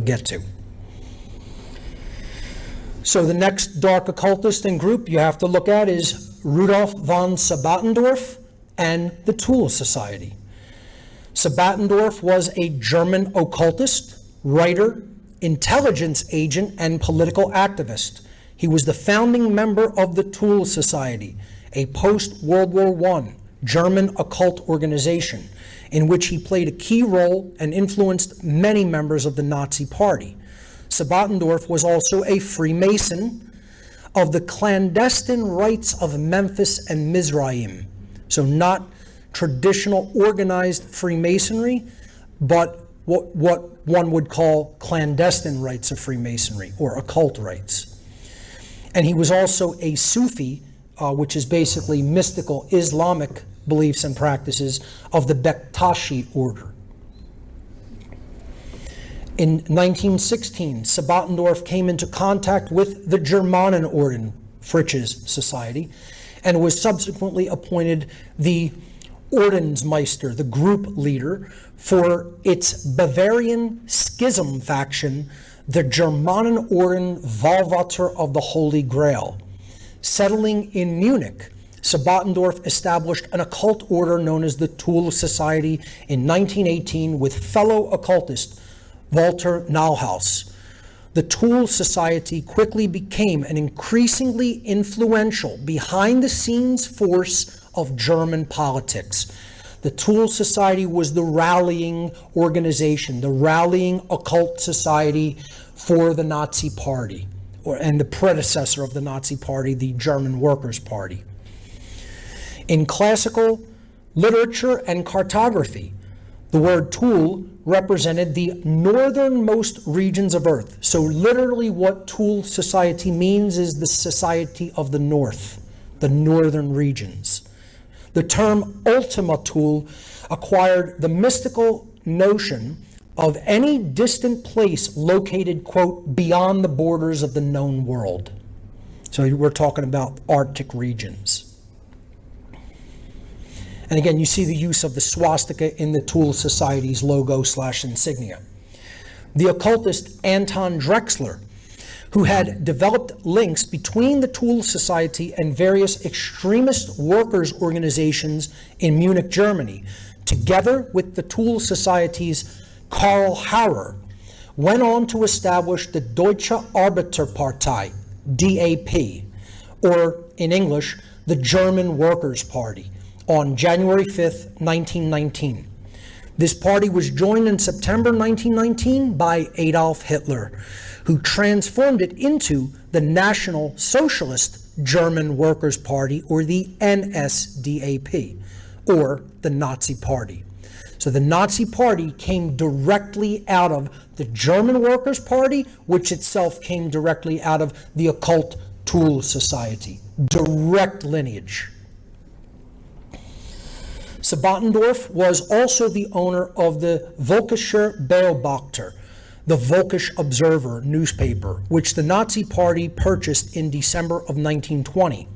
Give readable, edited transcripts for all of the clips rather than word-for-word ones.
get to. So the next dark occultist and group you have to look at is Rudolf von Sabattendorf and the Thule Society. Sabattendorf was a German occultist, writer, intelligence agent, and political activist. He was the founding member of the Thule Society, a post-World War I German occult organization in which he played a key role and influenced many members of the Nazi Party. Sabattendorf was also a Freemason of the clandestine rites of Memphis and Mizraim. So not traditional organized Freemasonry, but what one would call clandestine rites of Freemasonry or occult rites. And he was also a Sufi, which is basically mystical Islamic beliefs and practices of the Bektashi order. In 1916, Sabattendorf came into contact with the Germanenorden, Fritzsche's society, and was subsequently appointed the Ordensmeister, the group leader, for its Bavarian schism faction, the Germanenorden Wallvater of the Holy Grail. Settling in Munich, Sabattendorf established an occult order known as the Thule Society in 1918 with fellow occultist Walter Nauhaus. The Thule Society quickly became an increasingly influential behind-the-scenes force of German politics. The Thule Society was the rallying organization, the rallying occult society for the Nazi Party, and the predecessor of the Nazi Party, the German Workers' Party. In classical literature and cartography, the word Thule represented the northernmost regions of Earth. So literally what Thule Society means is the society of the north, the northern regions. The term Ultima Thule acquired the mystical notion of any distant place located, quote, beyond the borders of the known world. So we're talking about Arctic regions. And again, you see the use of the swastika in the Thule Society's logo/insignia. The occultist Anton Drexler, who had developed links between the Thule Society and various extremist workers' organizations in Munich, Germany, together with the Thule Society's Karl Hauer, went on to establish the Deutsche Arbeiterpartei, DAP, or in English, the German Workers' Party, on January 5th, 1919. This party was joined in September 1919 by Adolf Hitler, who transformed it into the National Socialist German Workers' Party, or the NSDAP, or the Nazi Party. So the Nazi Party came directly out of the German Workers' Party, which itself came directly out of the occult Thule Society. Direct lineage. Sabattendorf was also the owner of the Völkischer Beobachter, the Völkisch Observer newspaper, which the Nazi Party purchased in December of 1920.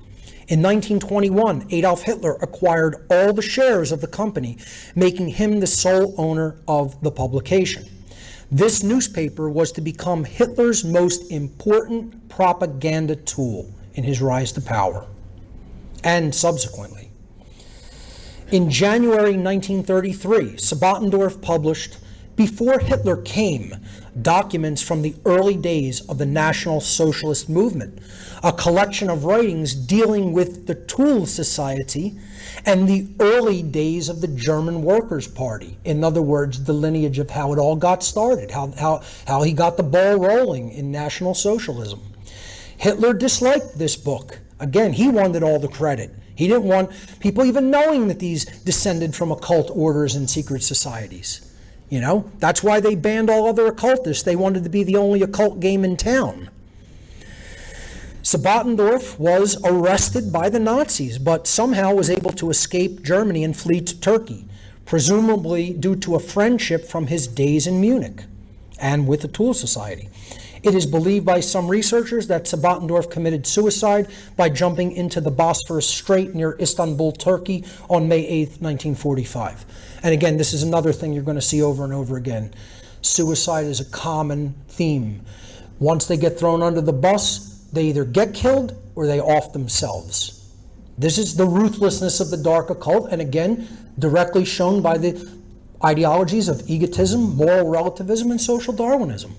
In 1921, Adolf Hitler acquired all the shares of the company, making him the sole owner of the publication. This newspaper was to become Hitler's most important propaganda tool in his rise to power, and subsequently. In January 1933, Sabattendorf published Before Hitler Came, documents from the early days of the National Socialist Movement, a collection of writings dealing with the Thule Society and the early days of the German Workers' Party. In other words, the lineage of how it all got started, how he got the ball rolling in National Socialism. Hitler disliked this book. Again, he wanted all the credit. He didn't want people even knowing that these descended from occult orders and secret societies. You know, that's why they banned all other occultists. They wanted to be the only occult game in town. Sabattendorf was arrested by the Nazis, but somehow was able to escape Germany and flee to Turkey, presumably due to a friendship from his days in Munich and with the Thule Society. It is believed by some researchers that Sabattendorf committed suicide by jumping into the Bosphorus Strait near Istanbul, Turkey on May 8, 1945. And again, this is another thing you're going to see over and over again. suicide is a common theme. Once they get thrown under the bus, they either get killed or they off themselves. This is the ruthlessness of the dark occult, and again, directly shown by the ideologies of egotism, moral relativism, and social Darwinism.